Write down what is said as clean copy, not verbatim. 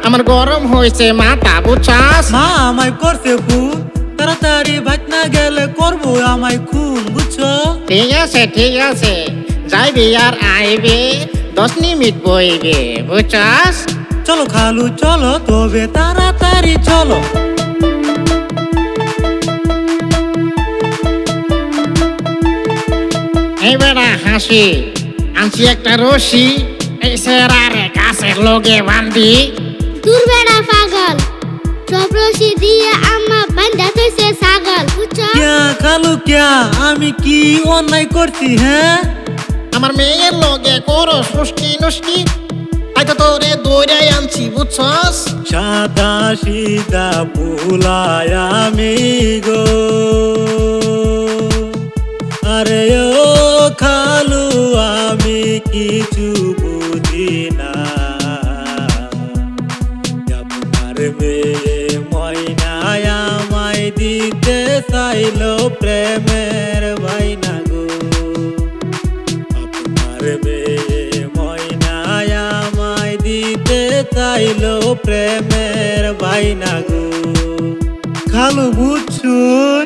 আমার গরম হয়েছে মাথা বুঝছাস মা আমায় করছে খুন তাড়াতাড়ি ভাত না গেলে করবো আমায় খুন বুঝছো ঠিক আছে যাইবি আর আইবে 10 মিনিট বইবে বুঝছাস চলো খালু চলো তবে তাড়াতাড়ি চলো এই বেড়া হাসি আনছি একটা রশি এই সেরারে গাছের লগে বান্ধি দূর বেড়া পাগল সব রশি দিয়ে আম্মা বান্ধা থইছে ছাগল বুঝছো ক্যা খালু ক্যা আমি কি অন্যায় করছি হ্যাঁ আমার মেয়ের লগে করো সুষ্টি নুষ্টি তাই তো তোরে দৌড়াই আনছি বুঝছস সাদা সিধা ভুলায় আমি গো আরে ও খালু আমি কিছু বুঝি না আপনার মেয়ে ময়নায় আমায় দিতে চাইলো প্রেমের বাইনা গো আপনার মেয়ে ময়নায় আমায় দিতে চাইলো প্রেমের বাইনা গো খালু বুঝছুন